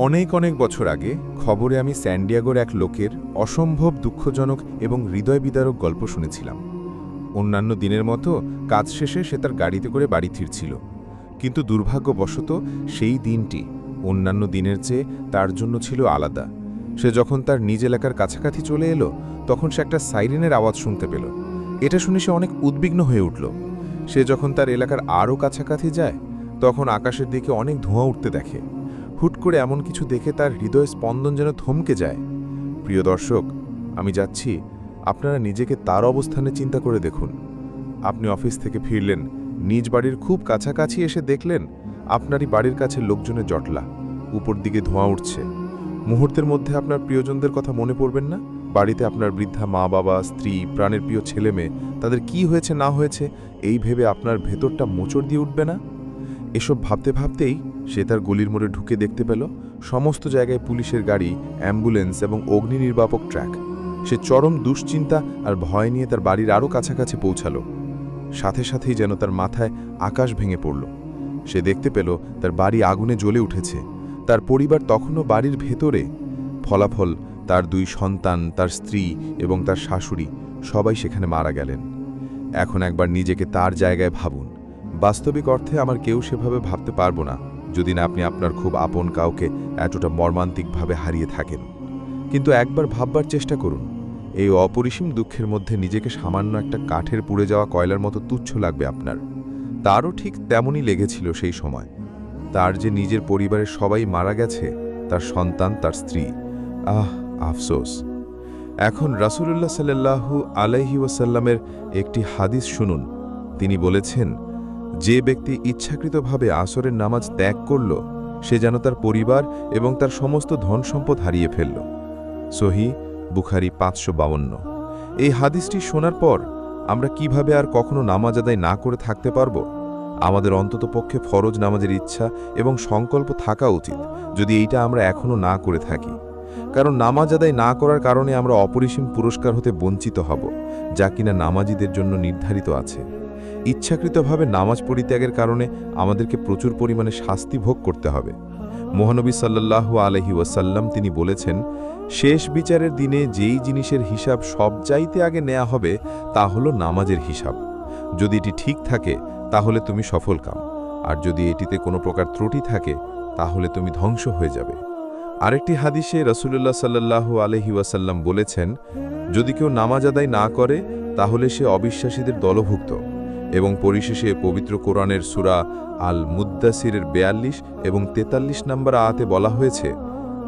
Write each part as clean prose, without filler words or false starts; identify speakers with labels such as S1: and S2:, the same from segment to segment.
S1: অনেক অনেক বছর আগে খবরে আমি স্যান্ডিয়াগোর এক লোকের অসম্ভব দুঃখজনক এবং হৃদয় বিদারক গল্প শুনেছিলাম। অন্যান্য দিনের মতো কাজ শেষে সে তার গাড়িতে করে বাড়ি ফিরছিল, কিন্তু দুর্ভাগ্যবশত সেই দিনটি অন্যান্য দিনের চেয়ে তার জন্য ছিল আলাদা। সে যখন তার নিজ এলাকার কাছাকাছি চলে এলো, তখন সে একটা সাইরেনের আওয়াজ শুনতে পেল। এটা শুনে সে অনেক উদ্বিগ্ন হয়ে উঠল। সে যখন তার এলাকার আরও কাছাকাছি যায়, তখন আকাশের দিকে অনেক ধোঁয়া উঠতে দেখে। হুট করে এমন কিছু দেখে তার হৃদয় স্পন্দন যেন থমকে যায়। প্রিয় দর্শক, আমি যাচ্ছি, আপনারা নিজেকে তার অবস্থানে চিন্তা করে দেখুন। আপনি অফিস থেকে ফিরলেন, নিজ বাড়ির খুব কাছাকাছি এসে দেখলেন আপনারই বাড়ির কাছে লোকজনের জটলা, উপর দিকে ধোঁয়া উঠছে। মুহূর্তের মধ্যে আপনার প্রিয়জনদের কথা মনে পড়বেন না? বাড়িতে আপনার বৃদ্ধা মা বাবা, স্ত্রী, প্রাণের প্রিয় ছেলে মেয়ে, তাদের কি হয়েছে না হয়েছে এই ভেবে আপনার ভেতরটা মোচড় দিয়ে উঠবে না? এসব ভাবতে ভাবতেই সে তার গলির মোড়ে ঢুকে দেখতে পেল সমস্ত জায়গায় পুলিশের গাড়ি, অ্যাম্বুলেন্স এবং অগ্নি নির্বাপক ট্র্যাক। সে চরম দুশ্চিন্তা আর ভয় নিয়ে তার বাড়ির আরও কাছাকাছি পৌঁছালো। সাথে সাথেই যেন তার মাথায় আকাশ ভেঙে পড়ল। সে দেখতে পেল তার বাড়ি আগুনে জ্বলে উঠেছে। তার পরিবার তখনও বাড়ির ভেতরে। ফলাফল, তার 2 সন্তান, তার স্ত্রী এবং তার শাশুড়ি সবাই সেখানে মারা গেলেন। এখন একবার নিজেকে তার জায়গায় ভাবুন। বাস্তবিক অর্থে আমার কেউ সেভাবে ভাবতে পারবো না, যদি না আপনি আপনার খুব আপন কাউকে এতটা মর্মান্তিকভাবে হারিয়ে থাকেন। কিন্তু একবার ভাববার চেষ্টা করুন, এই অপরিসীম দুঃখের মধ্যে নিজেকে সামান্য একটা কাঠের পুড়ে যাওয়া কয়লার মতো তুচ্ছ লাগবে আপনার। তারও ঠিক তেমনই লেগেছিল সেই সময়। তার যে নিজের পরিবারের সবাই মারা গেছে, তার সন্তান, তার স্ত্রী। আফসোস। এখন রাসূলুল্লাহ সাল্লাল্লাহু আলাইহি ওয়াসাল্লামের একটি হাদিস শুনুন। তিনি বলেছেন, যে ব্যক্তি ইচ্ছাকৃতভাবে আসরের নামাজ ত্যাগ করল, সে যেন তার পরিবার এবং তার সমস্ত ধন সম্পদ হারিয়ে ফেলল। সহিহ বুখারী 552। এই হাদিসটি শোনার পর আমরা কিভাবে আর কখনো নামাজ আদায় না করে থাকতে পারব? আমাদের অন্ততপক্ষে ফরজ নামাজের ইচ্ছা এবং সংকল্প থাকা উচিত, যদি এইটা আমরা এখনও না করে থাকি। কারণ নামাজ আদায় না করার কারণে আমরা অপরিসীম পুরস্কার হতে বঞ্চিত হব, যা কিনা নামাজীদের জন্য নির্ধারিত আছে। ইচ্ছাকৃতভাবে নামাজ পরিত্যাগের কারণে আমাদেরকে প্রচুর পরিমাণে শাস্তি ভোগ করতে হবে। মহানবী সাল্লাল্লাহু আলাইহি ওয়াসাল্লাম তিনি বলেছেন, শেষ বিচারের দিনে যেই জিনিসের হিসাব সবচাইতে আগে নেওয়া হবে তা হলো নামাজের হিসাব। যদি এটি ঠিক থাকে তাহলে তুমি সফলকাম, আর যদি এটিতে কোনো প্রকার ত্রুটি থাকে তাহলে তুমি ধ্বংস হয়ে যাবে। আরেকটি হাদিসে রাসূলুল্লাহ সাল্লাল্লাহু আলাইহি ওয়াসাল্লাম বলেছেন, যদি কেউ নামাজ আদায় না করে তাহলে সে অবিশ্বাসীদের দলভুক্ত। এবং পরিশেষে পবিত্র কোরআনের সূরা আল মুদ্দাসিরের 42 এবং 43 নম্বর আয়াতে বলা হয়েছে,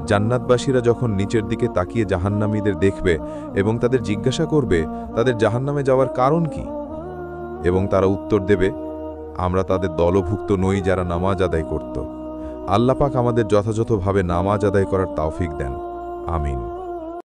S1: জান্নাতবাসীরা যখন নিচের দিকে তাকিয়ে জাহান্নামীদের দেখবে এবং তাদের জিজ্ঞাসা করবে তাদের জাহান্নামে যাওয়ার কারণ কি, এবং তারা উত্তর দেবে, আমরা তাদের দলভুক্ত নই যারা নামাজ আদায় করত। আল্লাহ পাক আমাদের যথাযথভাবে নামাজ আদায় করার তৌফিক দেন। আমিন।